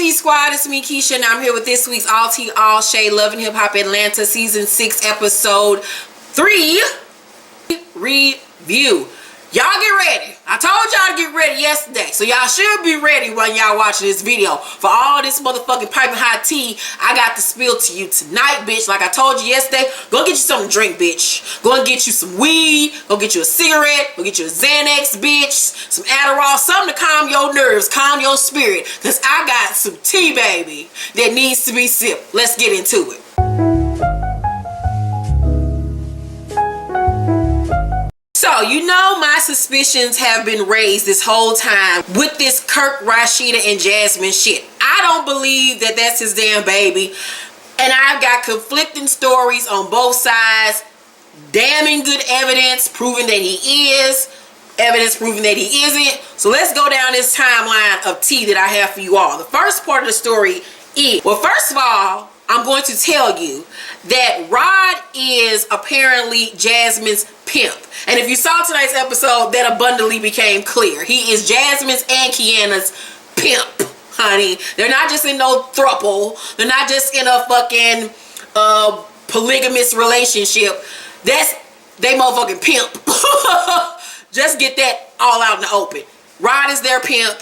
Tea Squad, it's me Keisha and I'm here with this week's All Tea All Shade Love and Hip Hop Atlanta Season 6 Episode 3 review. Y'all get ready. I told y'all to get ready yesterday, so y'all should be ready when y'all watching this video. For all this motherfucking piping hot tea I got to spill to you tonight, bitch. Like I told you yesterday, go get you something to drink, bitch. Go and get you some weed, go get you a cigarette, go get you a Xanax, bitch, some Adderall, something to calm your nerves, calm your spirit, because I got some tea, baby, that needs to be sipped. Let's get into it. So, you know, my suspicions have been raised this whole time with this Kirk, Rasheeda, and Jasmine shit. I don't believe that that's his damn baby. And I've got conflicting stories on both sides. Damning good evidence proving that he is. Evidence proving that he isn't. So let's go down this timeline of tea that I have for you all. The first part of the story is, well, first of all, I'm going to tell you that Rod is apparently Jasmine's pimp. And if you saw tonight's episode, that abundantly became clear. He is Jasmine's and Kiana's pimp, honey. They're not just in no throuple. They're not just in a fucking polygamous relationship. They motherfucking pimp. Just get that all out in the open. Rod is their pimp.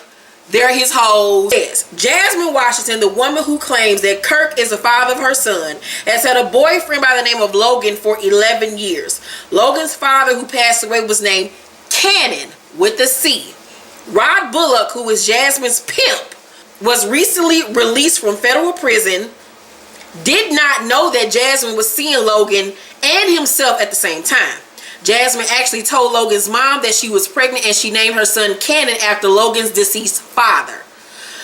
They're his hoes. Yes. Jasmine Washington, the woman who claims that Kirk is the father of her son, has had a boyfriend by the name of Logan for 11 years. Logan's father, who passed away, was named Cannon with a C. Rod Bullock, who is Jasmine's pimp, was recently released from federal prison, did not know that Jasmine was seeing Logan and himself at the same time. Jasmine actually told Logan's mom that she was pregnant, and she named her son Cannon after Logan's deceased father.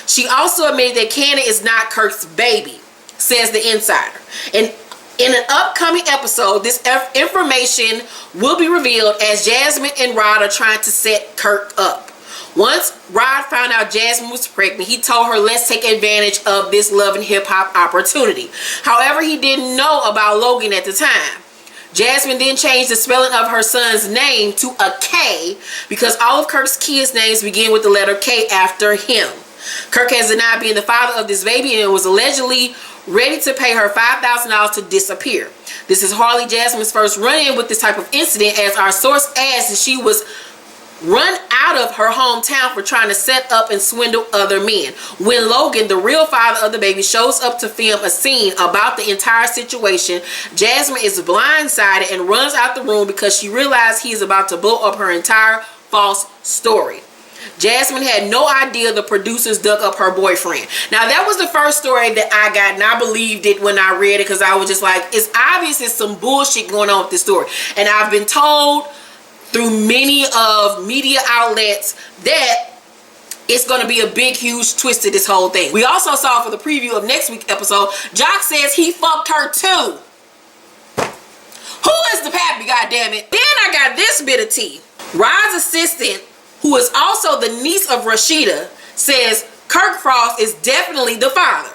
She also admitted that Cannon is not Kirk's baby, says the insider. And in an upcoming episode, this information will be revealed as Jasmine and Rod are trying to set Kirk up. Once Rod found out Jasmine was pregnant, he told her, let's take advantage of this love and hip hop opportunity. However, he didn't know about Logan at the time. Jasmine then changed the spelling of her son's name to a K because all of Kirk's kids' names begin with the letter K after him. Kirk has denied being the father of this baby and was allegedly ready to pay her $5,000 to disappear. This is hardly Jasmine's first run-in with this type of incident, as our source adds that she was run out of her hometown for trying to set up and swindle other men. When Logan, the real father of the baby, shows up to film a scene about the entire situation, Jasmine is blindsided and runs out the room because she realized he is about to blow up her entire false story. Jasmine had no idea the producers dug up her boyfriend. Now, that was the first story that I got, and I believed it when I read it because I was just like, it's obvious there's some bullshit going on with this story. And I've been told through many of media outlets that it's going to be a big, huge twist to this whole thing. We also saw for the preview of next week's episode, Jock says he fucked her too. Who is the pappy, goddammit? Then I got this bit of tea. Rod's assistant, who is also the niece of Rasheeda, says Kirk Frost is definitely the father.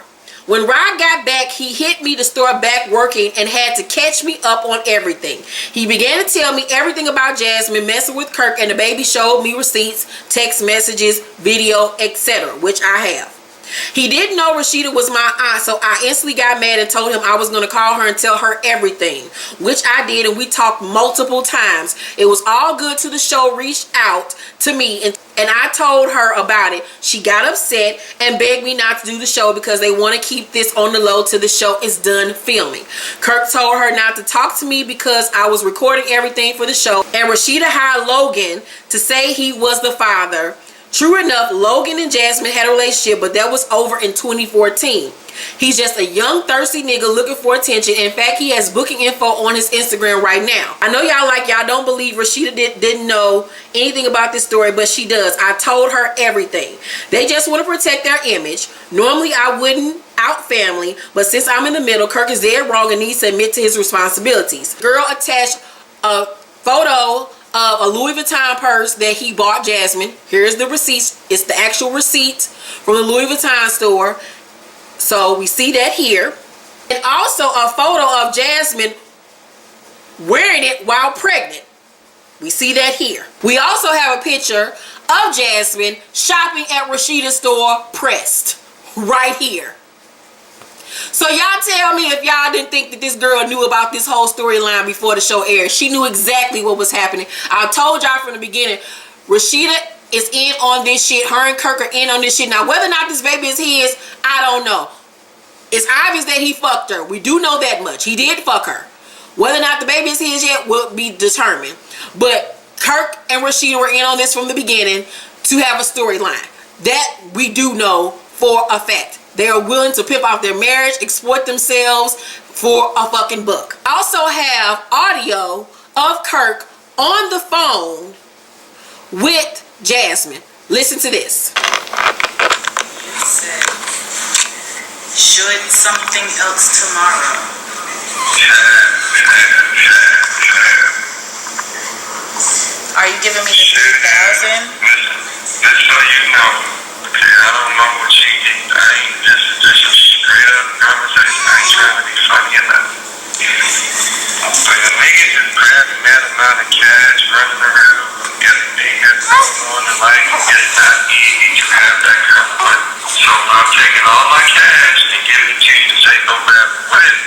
When Rod got back, he hit me to start back working and had to catch me up on everything. He began to tell me everything about Jasmine messing with Kirk, and the baby showed me receipts, text messages, video, etc., which I have. He didn't know Rasheeda was my aunt, so I instantly got mad and told him I was going to call her and tell her everything, which I did, and we talked multiple times. It was all good till the show reached out to me and I told her about it. She got upset and begged me not to do the show because they want to keep this on the low till the show is done filming. Kirk told her not to talk to me because I was recording everything for the show, and Rasheeda hired Logan to say he was the father. True enough, Logan and Jasmine had a relationship, but that was over in 2014. He's just a young, thirsty nigga looking for attention. In fact, he has booking info on his Instagram right now. I know y'all don't believe Rasheeda didn't know anything about this story, but she does. I told her everything. They just want to protect their image. Normally, I wouldn't out family, but since I'm in the middle, Kirk is dead wrong and needs to admit to his responsibilities. Girl attached a photo of a Louis Vuitton purse that he bought Jasmine. Here's the receipt. It's the actual receipt from the Louis Vuitton store. So we see that here. And also a photo of Jasmine wearing it while pregnant. We see that here. We also have a picture of Jasmine shopping at Rasheeda's store, pressed. right here. So y'all tell me if y'all didn't think that this girl knew about this whole storyline before the show aired. She knew exactly what was happening. I told y'all from the beginning, Rasheeda is in on this shit. Her and Kirk are in on this shit. Now, whether or not this baby is his, I don't know. It's obvious that he fucked her. We do know that much. He did fuck her. Whether or not the baby is his yet will be determined. But Kirk and Rasheeda were in on this from the beginning to have a storyline. That we do know for a fact. They are willing to pimp out their marriage, exploit themselves for a fucking buck. I also have audio of Kirk on the phone with Jasmine. Listen to this. Should something else tomorrow? Are you giving me the 3,000? Just so you know, I don't know what she did. I ain't just a straight up conversation. I ain't trying to be funny or nothing. But the niggas is grabbing that amount of cash, running around, everything that's going on in life, it's not easy to have that kind of money. So I'm taking all my cash and giving it to you to say go grab it with.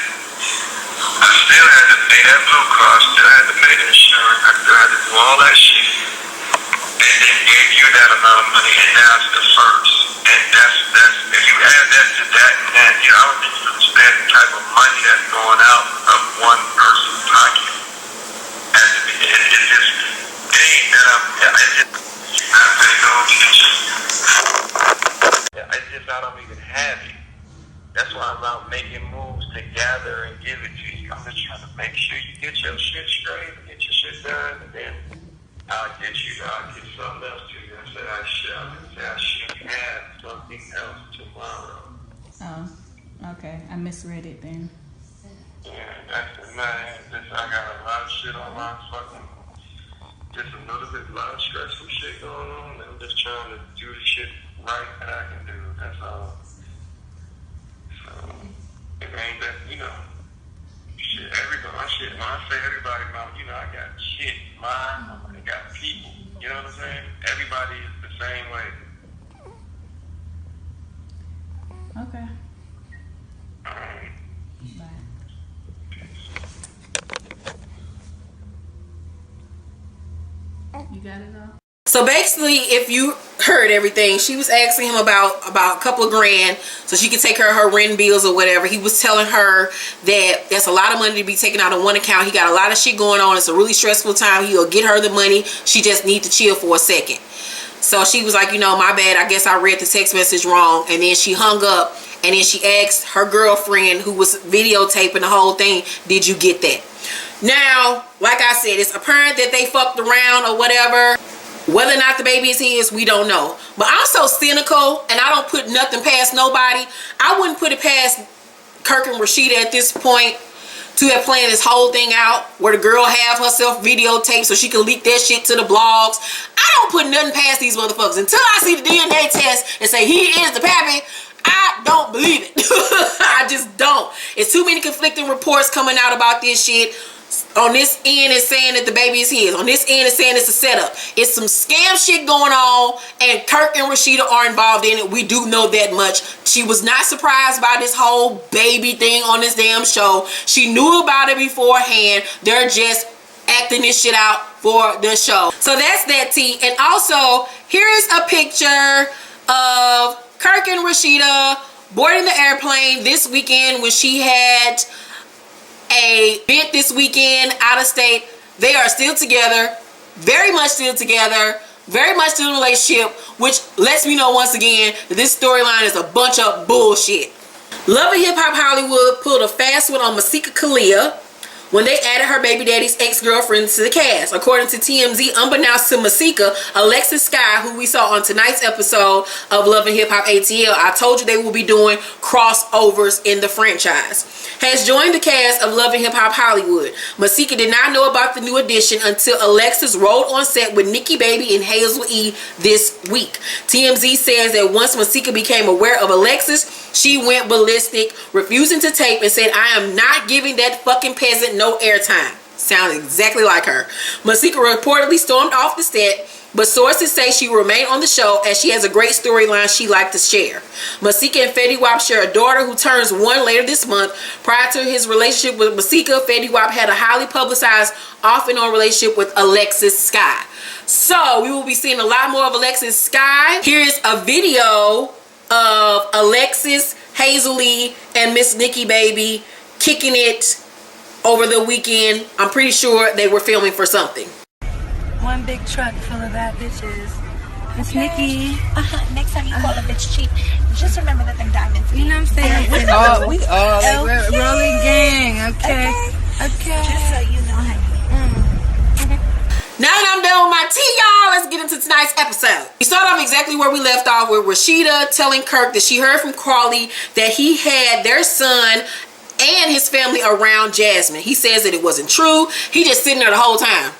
I still had to pay that blue car, still had to pay the insurance, I still had to do all that shit. And then gave you that amount of money, and now it's the first. And that's if you add that to that and that, you know, I don't think you understand the type of money that's going out of one person's pocket. Has to be, it just, it ain't that I don't even have it. That's why I'm out making moves to gather and give it to you. I'm just trying to make sure you get your shit straight, get your shit done, and then I'll get something else to you. I should have something else tomorrow. Oh, okay. I misread it then. Yeah, that's man. I got a lot of shit on my fucking, just a lot of stressful shit going on. I'm just trying to do the shit right that I can do. That's all. So, it ain't that, you know, shit, everybody, my shit, when I say everybody, you know, I got shit, I got people, you know what I'm saying? Everybody is the same way. Okay. Alright. Bye. You got it all? So basically, if you heard everything, she was asking him about a couple of grand so she could take care of her rent bills or whatever. He was telling her that that's a lot of money to be taken out of one account. He got a lot of shit going on. It's a really stressful time. He'll get her the money. She just needs to chill for a second. So she was like, you know, my bad. I guess I read the text message wrong. And then she hung up. And then she asked her girlfriend who was videotaping the whole thing, did you get that? Now, like I said, it's apparent that they fucked around or whatever. Whether or not the baby is his, we don't know. But I'm so cynical, and I don't put nothing past nobody. I wouldn't put it past Kirk and Rasheeda at this point to have planned this whole thing out where the girl have herself videotaped so she can leak that shit to the blogs. I don't put nothing past these motherfuckers. Until I see the DNA test and say he is the pappy, I don't believe it. I just don't. It's too many conflicting reports coming out about this shit. On this end it's saying that the baby is his. On this end it's saying it's a setup. It's some scam shit going on, and Kirk and Rasheeda are involved in it. We do know that much. She was not surprised by this whole baby thing on this damn show. She knew about it beforehand. They're just acting this shit out for the show. So that's that tea. And also, here is a picture of Kirk and Rasheeda boarding the airplane this weekend when she had a event this weekend out of state. They are still together, very much still together, very much still in a relationship, which lets me know once again that this storyline is a bunch of bullshit. Love and Hip Hop Hollywood pulled a fast one on Masika Kalia when they added her baby daddy's ex-girlfriend to the cast. According to TMZ, unbeknownst to Masika, Alexis Sky, who we saw on tonight's episode of Love and Hip Hop ATL, I told you they will be doing crossovers in the franchise, has joined the cast of Love and Hip Hop Hollywood. Masika did not know about the new addition until Alexis rolled on set with Nikki Baby and Hazel E this week. TMZ says that once Masika became aware of Alexis, she went ballistic, refusing to tape, and said, I am not giving that fucking peasant no airtime. Sounds exactly like her. Masika reportedly stormed off the set but sources say she will remain on the show as she has a great storyline she'd like to share. Masika and Fetty Wap share a daughter who turns 1 later this month. Prior to his relationship with Masika, Fetty Wap had a highly publicized off and on relationship with Alexis Sky. So we will be seeing a lot more of Alexis Sky. Here's a video of Alexis, Hazel-E, and Miss Nikki Baby kicking it over the weekend. I'm pretty sure they were filming for something. One big truck full of bad bitches. Miss Nikki. Next time you call a bitch cheap, just remember that them diamonds. You know what I'm saying? We all like, we're rolling gang. Okay. Just so you know, honey. Now that I'm done with my tea, y'all, let's get into tonight's episode. We start off exactly where we left off with Rasheeda telling Kirk that she heard from Karlie that he had their son and his family around Jasmine. He says that it wasn't true. He just sitting there the whole time.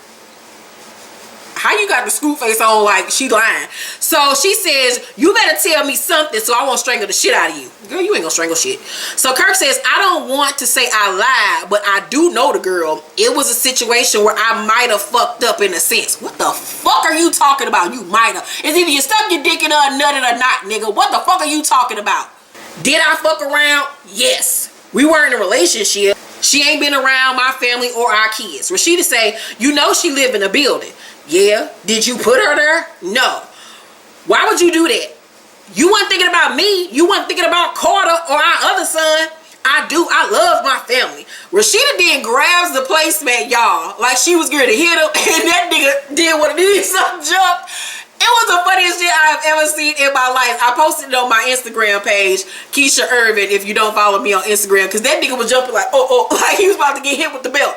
How you got the screw face on like she lying? So she says, you better tell me something so I won't strangle the shit out of you. Girl, you ain't gonna strangle shit. So Kirk says, I don't want to say I lied, but I do know the girl. It was a situation where I might have fucked up in a sense. What the fuck are you talking about? You might have. It's either you stuck your dick in her or nutted or not, nigga. What the fuck are you talking about? Did I fuck around? Yes. We weren't in a relationship. She ain't been around my family or our kids. Rasheeda say, you know she live in a building. Yeah. Did you put her there? No. Why would you do that? You weren't thinking about me. You weren't thinking about Carter or our other son. I do. I love my family. Rasheeda then grabs the placemat, y'all, like she was going to hit him, and that nigga did what it is, some jump. It was the funniest shit I've ever seen in my life. I posted it on my Instagram page, Keisha Irvin, if you don't follow me on Instagram, because that nigga was jumping like, oh, like he was about to get hit with the belt.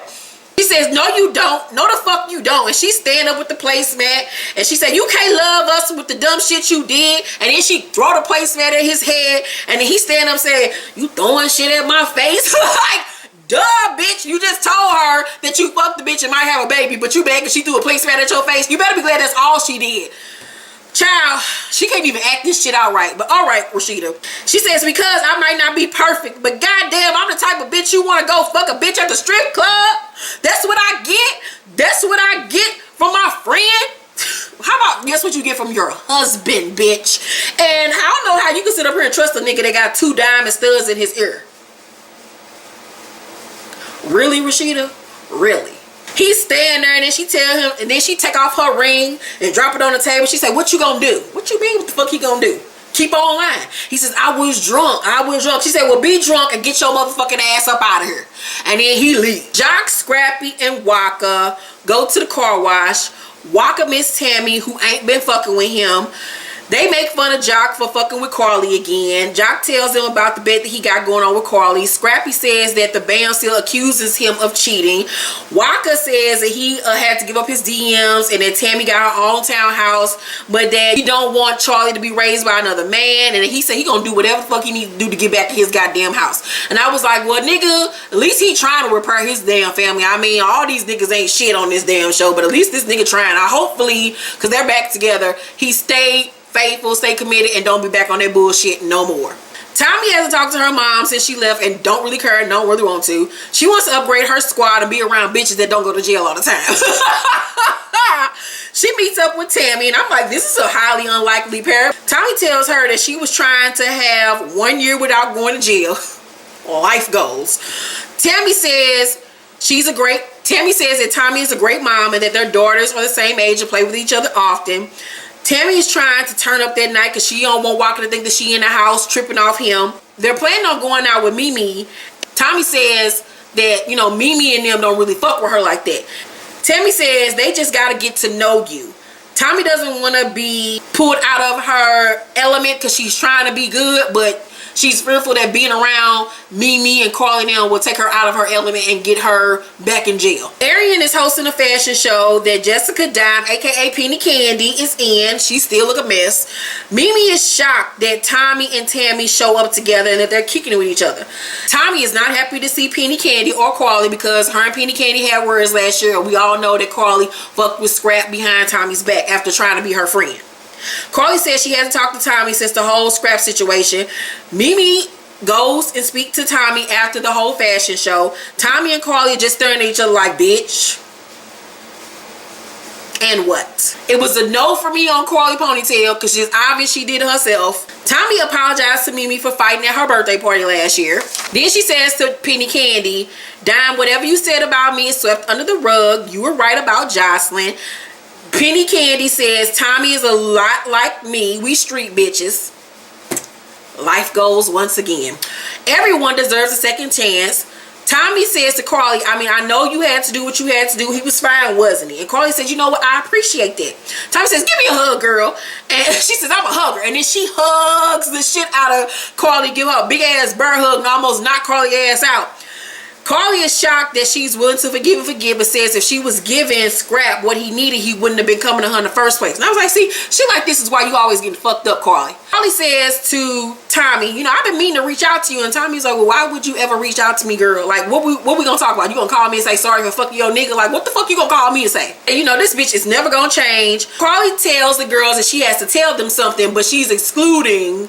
She says, no, you don't. No, the fuck you don't. And she stand up with the placemat, and she said, you can't love us with the dumb shit you did. And then she throw the placemat at his head, and then he stand up saying, you throwing shit at my face? Like, duh, bitch. You just told her that you fucked the bitch and might have a baby, but you mad because she threw a placemat at your face. You better be glad that's all she did. Child, she can't even act this shit out right. But all right, Rasheeda. She says, because I might not be perfect, but goddamn, I'm the type of bitch you want to go fuck a bitch at the strip club. That's what I get. That's what I get from my friend. How about, guess what you get from your husband, bitch? And I don't know how you can sit up here and trust a nigga that got 2 diamond studs in his ear. Really, Rasheeda? Really? He stand there, and then she tell him, and then she take off her ring and drop it on the table. She said, what you gonna do? What you mean, what the fuck he gonna do? Keep on lying. He says, I was drunk. She said, well, be drunk and get your motherfucking ass up out of here. And then he leaves. Jock, Scrappy, and Waka go to the car wash. Waka miss Tommie, who ain't been fucking with him. They make fun of Jock for fucking with Karlie again. Jock tells them about the bet that he got going on with Karlie. Scrappy says that the band still accuses him of cheating. Waka says that he had to give up his DMs and that Tommie got her own townhouse, but that he don't want Charlie to be raised by another man, and he said he gonna do whatever the fuck he needs to do to get back to his goddamn house. And I was like, well, nigga, at least he trying to repair his damn family. I mean, all these niggas ain't shit on this damn show, but at least this nigga trying. I hopefully, because they're back together, he stayed faithful, stay committed, and don't be back on that bullshit no more. Tommie hasn't talked to her mom since she left and don't really care and don't really want to. She wants to upgrade her squad and be around bitches that don't go to jail all the time. She meets up with Tommie, and I'm like, this is a highly unlikely pair. Tommie tells her that she was trying to have 1 year without going to jail. Life goals. Tommie says that Tommie is a great mom and that their daughters are the same age and play with each other often. Tommie is trying to turn up that night because she don't want Waka to think that she in the house tripping off him. They're planning on going out with Mimi. Tommie says that, you know, Mimi and them don't really fuck with her like that. Tommie says they just got to get to know you. Tommie doesn't want to be pulled out of her element because she's trying to be good, but she's fearful that being around Mimi and Karlie now will take her out of her element and get her back in jail. Arian is hosting a fashion show that Jessica Dime, aka Penny Candy, is in. She still look a mess. Mimi is shocked that Tommie and Tommie show up together and that they're kicking it with each other. Tommie is not happy to see Penny Candy or Karlie because her and Penny Candy had words last year. We all know that Karlie fucked with Scrap behind Tommie's back after trying to be her friend. Karlie says she hasn't talked to Tommie since the whole Scrap situation. Mimi goes and speaks to Tommie after the whole fashion show. Tommie and Karlie are just staring at each other like, bitch. And what? It was a no for me on Karlie ponytail because it's obvious she did it herself. Tommie apologized to Mimi for fighting at her birthday party last year. Then she says to Penny Candy, Dime, whatever you said about me is swept under the rug. You were right about Joseline. Penny Candy says Tommie is a lot like me. We street bitches. Life goes once again. Everyone deserves a second chance. Tommie says to Karlie, I mean, I know you had to do what you had to do. He was fine, wasn't he? And Karlie says, you know what? I appreciate that. Tommie says, give me a hug, girl. And she says, I'm a hugger. And then she hugs the shit out of Karlie, give her a big ass bear hug and almost knock Karlie ass out. Karlie is shocked that she's willing to forgive and forgive, but says if she was giving Scrap what he needed, he wouldn't have been coming to her in the first place. And I was like, see, she like, this is why you always getting fucked up, Karlie. Karlie says to Tommie, you know, I've been meaning to reach out to you. And Tommie's like, well, why would you ever reach out to me, girl? Like, what we gonna talk about? You gonna call me and say sorry for fucking your nigga? Like, what the fuck you gonna call me to say? And you know, this bitch is never gonna change. Karlie tells the girls that she has to tell them something, but she's excluding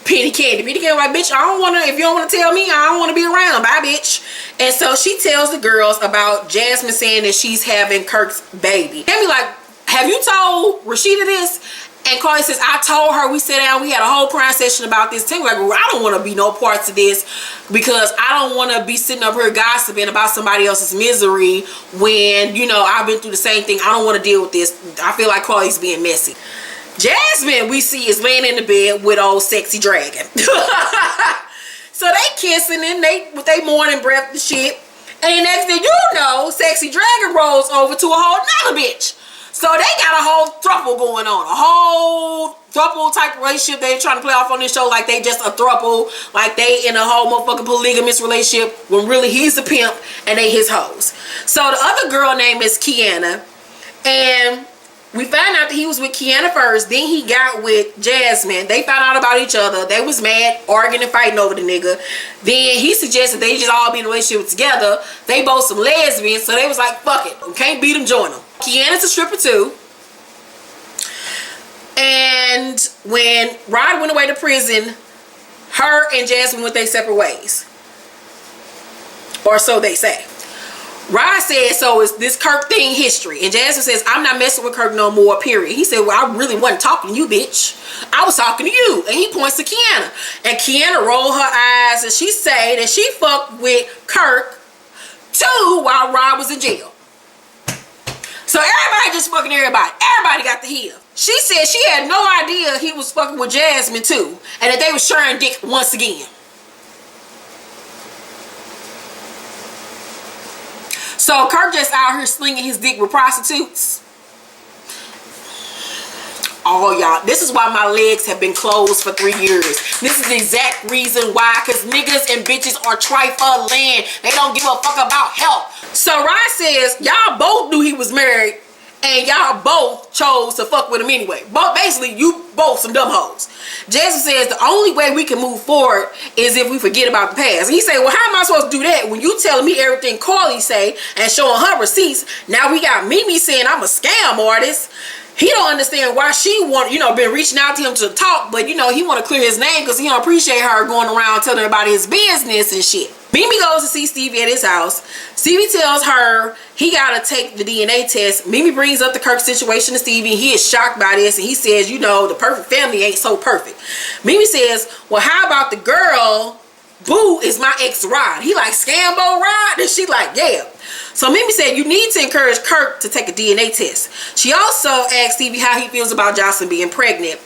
Penny Candy. Penny Candy like, bitch, I don't want to, if you don't want to tell me, I don't want to be around. Bye, bitch. And so she tells the girls about Jasmine saying that she's having Kirk's baby. Tammy like, have you told Rasheeda this? And Karlie says, I told her. We sat down, we had a whole crying session about this. Tammy like, well, I don't want to be no parts of this because I don't want to be sitting up here gossiping about somebody else's misery when, you know, I've been through the same thing. I don't want to deal with this. I feel like Karlie's being messy. Jasmine, we see, is laying in the bed with old sexy dragon. So they kissing and with they morning breath and shit. And the next thing you know, sexy dragon rolls over to a whole nother bitch. So they got a whole throuple going on. A whole throuple type relationship they trying to play off on this show like they just a throuple. Like they in a whole motherfucking polygamous relationship when really he's the pimp and they his hoes. So the other girl name is Kiana. And we found out that he was with Kiana first. Then he got with Jasmine. They found out about each other. They was mad, arguing and fighting over the nigga. Then he suggested they just all be in a relationship together. They both some lesbians. So they was like, fuck it. Can't beat them, join them. Kiana's a stripper too. And when Rod went away to prison, her and Jasmine went their separate ways. Or so they say. Rod said, so is this Kirk thing history? And Jasmine says, I'm not messing with Kirk no more, period. He said, well, I really wasn't talking to you, bitch. I was talking to you. And he points to Kiana. And Kiana rolled her eyes and she said that she fucked with Kirk too while Rod was in jail. So everybody just fucking everybody. Everybody got the heel. She said she had no idea he was fucking with Jasmine too. And that they were sharing dick once again. So Kirk just out here slinging his dick with prostitutes. Oh, y'all, this is why my legs have been closed for 3 years. This is the exact reason why, because niggas and bitches are trifling. They don't give a fuck about health. So Rod says, y'all both knew he was married, and y'all both chose to fuck with him anyway. But basically, you both some dumb hoes. Jasmine says the only way we can move forward is if we forget about the past. And he said, well, how am I supposed to do that when you telling me everything Karlie say and showing her receipts? Now we got Mimi saying I'm a scam artist. He don't understand why she want, you know, been reaching out to him to talk, but you know, he want to clear his name because he don't appreciate her going around telling everybody his business and shit. Mimi goes to see Stevie at his house. Stevie tells her he gotta take the DNA test. Mimi brings up the Kirk situation to Stevie. He is shocked by this and he says, you know, the perfect family ain't so perfect. Mimi says, well, how about the girl Boo is my ex Rod? He like, Scambo Rod? And she like, yeah. So Mimi said, you need to encourage Kirk to take a DNA test. She also asked Stevie how he feels about Joseline being pregnant.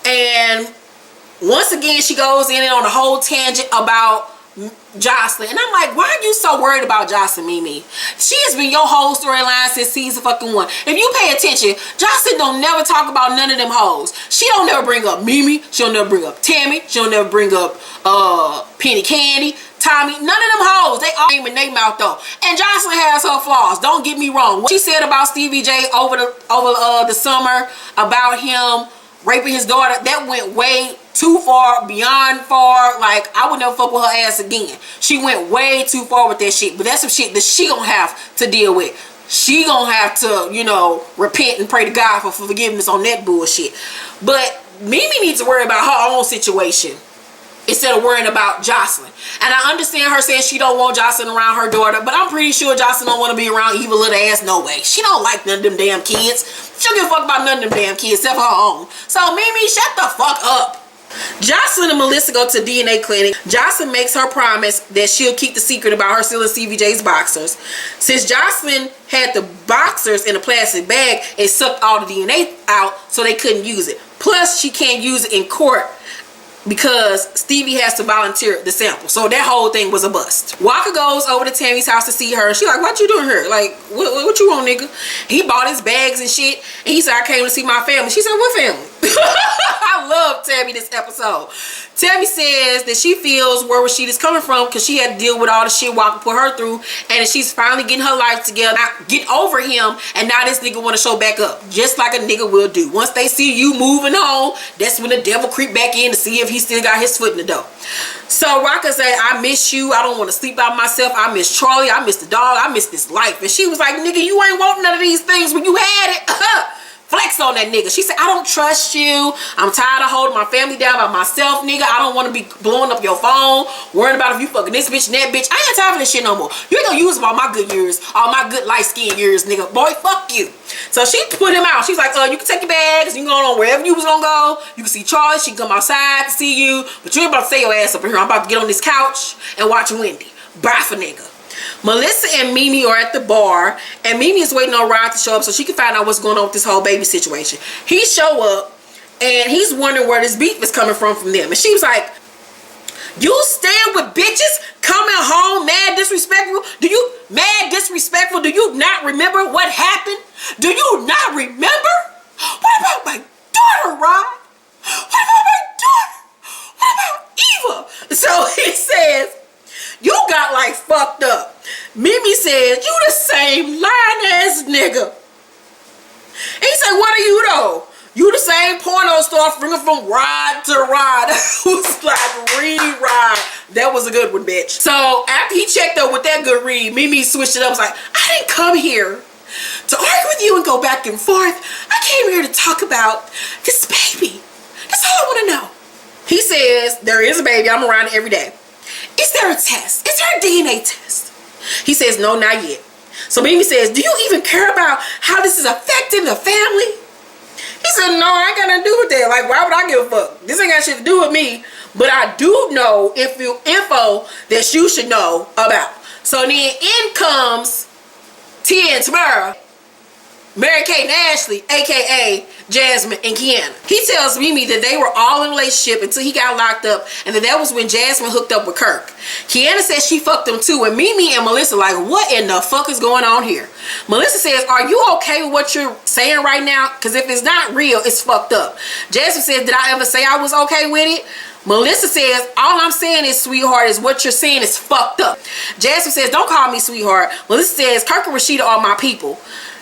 And once again, she goes in on a whole tangent about Joseline. And I'm like, why are you so worried about Joseline, Mimi? She has been your whole storyline since season fucking 1. If you pay attention, Joseline don't never talk about none of them hoes. She don't never bring up Mimi. She don't never bring up Tammy. She don't never bring up Penny Candy, Tommie. None of them hoes. They all name in their mouth though. And Joseline has her flaws. Don't get me wrong. What she said about Stevie J over the summer about him raping his daughter, that went way too far, beyond far. Like, I would never fuck with her ass again. She went way too far with that shit. But that's some shit that she gonna have to deal with. She gonna have to, you know, repent and pray to God for forgiveness on that bullshit. But Mimi needs to worry about her own situation. instead of worrying about Joseline. And I understand her saying she don't want Joseline around her daughter, but I'm pretty sure Joseline don't want to be around evil little ass no way. She don't like none of them damn kids. She don't give a fuck about none of them damn kids except her own. So Mimi, shut the fuck up. Joseline and Melissa go to DNA clinic. Joseline makes her promise that she'll keep the secret about her stealing CVJ's boxers. Since Joseline had the boxers in a plastic bag, it sucked all the DNA out so they couldn't use it. Plus, she can't use it in court because Stevie has to volunteer the sample. So that whole thing was a bust. Waka goes over to Tammy's house to see her. She like, what you doing here? Like, what you want, nigga? He bought his bags and shit. And he said, I came to see my family. She said, what family? I love Tammy this episode. Tammy says that she feels where Rasheeda's coming from because she had to deal with all the shit Waka put her through, and she's finally getting her life together, get over him, and now this nigga want to show back up, just like a nigga will do. Once they see you moving on, that's when the devil creep back in to see if he still got his foot in the door. So Waka said, I miss you. I don't want to sleep by myself. I miss Charlie. I miss the dog. I miss this life. And she was like, nigga, you ain't want none of these things when you had it. Flex on that nigga. She said, I don't trust you. I'm tired of holding my family down by myself, nigga. I don't want to be blowing up your phone, worrying about if you fucking this bitch and that bitch. I ain't got time for this shit no more. You ain't gonna use all my good years, all my good light skin years, nigga. Boy, fuck you. So she put him out. She's like, you can take your bags. You can go on wherever you was gonna go. You can see Charlie. She can come outside to see you. But you ain't about to stay your ass up in here. I'm about to get on this couch and watch Wendy. Bye for nigga. Melissa and Mimi are at the bar, and Mimi is waiting on Rod to show up so she can find out what's going on with this whole baby situation. He show up, and he's wondering where this beef is coming from them. And she was like, you stand with bitches coming home mad disrespectful? Do you not remember what happened? Do you not remember? What about my daughter, Rod? What about my daughter? What about Eva? So he says, you got like fucked up. Mimi says, you the same lying ass nigga. And he said, what are you though? You the same porno star bringing from rod to rod. Who's like read rod. That was a good one, bitch. So after he checked up with that good read, Mimi switched it up. Was like, I didn't come here to argue with you and go back and forth. I came here to talk about this baby. That's all I want to know. He says, there is a baby. I'm around it every day. Is there a test? Is there a DNA test? He says, no, not yet. So Mimi says, do you even care about how this is affecting the family? He said, no, I ain't got nothing to do with that. Like, why would I give a fuck? This ain't got shit to do with me. But I do know info that you should know about. So then in comes Tia and Tamara, Mary Kate and Ashley, aka Jasmine and Kiana. He tells Mimi that they were all in a relationship until he got locked up, and that was when Jasmine hooked up with Kirk. Kiana says she fucked him too, and Mimi and Melissa like, what in the fuck is going on here? Melissa says, are you okay with what you're saying right now? Because if it's not real, it's fucked up. Jasmine says, did I ever say I was okay with it? Melissa says, all I'm saying is, sweetheart, is what you're saying is fucked up. Jasmine says, don't call me sweetheart. Melissa says, Kirk and Rasheeda are my people.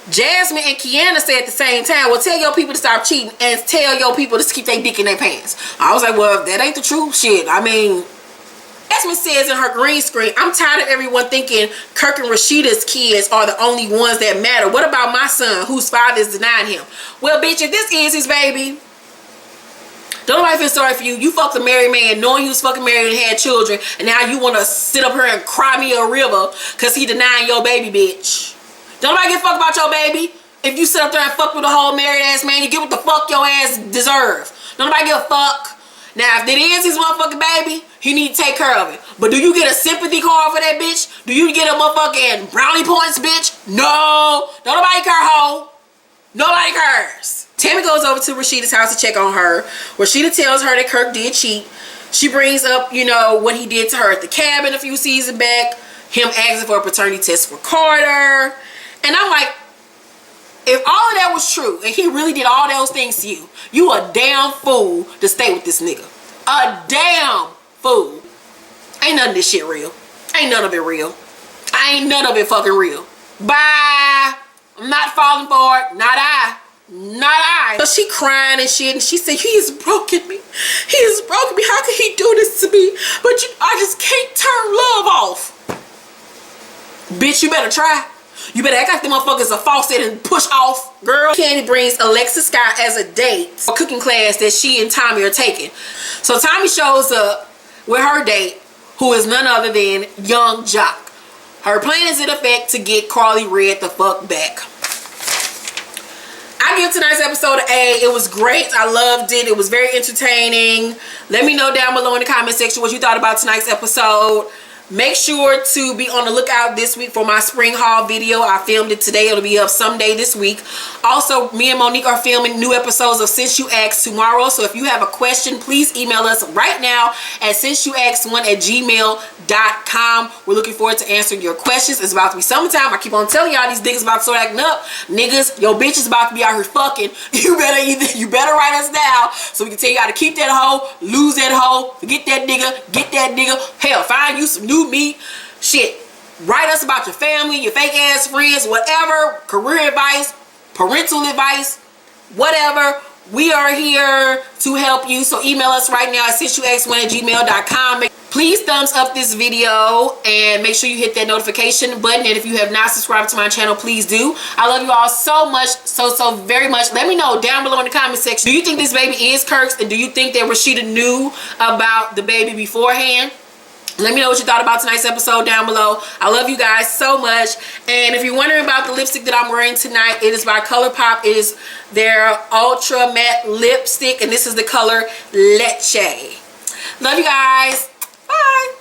Jasmine and Kiana said at the same time, well, tell your people to stop cheating and tell your people to keep their dick in their pants. I was like, well, if that ain't the truth, shit. I mean, Jasmine says in her green screen, I'm tired of everyone thinking Kirk and Rasheeda's kids are the only ones that matter. What about my son, whose father is denying him? Well, bitch, if this is his baby, don't nobody feel sorry for you. You fucked a married man knowing he was fucking married and had children, and now you want to sit up here and cry me a river because he denying your baby, bitch. Don't nobody give a fuck about your baby. If you sit up there and fuck with a whole married ass man, you get what the fuck your ass deserve. Don't nobody give a fuck. Now, if it is his motherfucking baby, he need to take care of it. But do you get a sympathy card for that bitch? Do you get a motherfucking brownie points, bitch? No. Don't nobody care, hoe. Nobody cares. Tammy goes over to Rasheeda's house to check on her. Rasheeda tells her that Kirk did cheat. She brings up, you know, what he did to her at the cabin a few seasons back. Him asking for a paternity test for Carter. And I'm like, if all of that was true, and he really did all those things to you, you a damn fool to stay with this nigga. A damn fool. Ain't none of this shit real. Ain't none of it real. Ain't none of it fucking real. Bye. I'm not falling for it. Not I. Not I. So she crying and shit, and she said, he has broken me. He has broken me. How could he do this to me? But I just can't turn love off. Bitch, you better try. You better act like the motherfuckers are faucet and push off, girl. Candy brings Alexis Scott as a date for cooking class that she and Tommie are taking. So Tommie shows up with her date, who is none other than Young Jock. Her plan is in effect to get Karlie Red the fuck back. I give tonight's episode an A. It was great. I loved it. It was very entertaining. Let me know down below in the comment section what you thought about tonight's episode. Make sure to be on the lookout this week for my spring haul video. I filmed it today. It'll be up someday this week. Also, me and Monique are filming new episodes of Since You Asked tomorrow. So if you have a question, please email us right now at sinceyoulasked1@gmail.com. We're looking forward to answering your questions. It's about to be summertime. I keep on telling y'all these niggas about to start acting up. Niggas, your bitch is about to be out here fucking. You better write us down so we can tell you how to keep that hoe, lose that hoe, forget that nigga, get that nigga. Hell, find you some new meat. Shit. Write us about your family, your fake ass friends, whatever. Career advice, parental advice, whatever. We are here to help you. So email us right now at sinceyoulasked1@gmail.com. Please thumbs up this video and make sure you hit that notification button. And if you have not subscribed to my channel, please do. I love you all so much, so very much. Let me know down below in the comment section. Do you think this baby is Kirk's? And do you think that Rasheeda knew about the baby beforehand? Let me know what you thought about tonight's episode down below. I love you guys so much. And if you're wondering about the lipstick that I'm wearing tonight, it is by ColourPop. It is their Ultra Matte Lipstick. And this is the color Leche. Love you guys. Bye.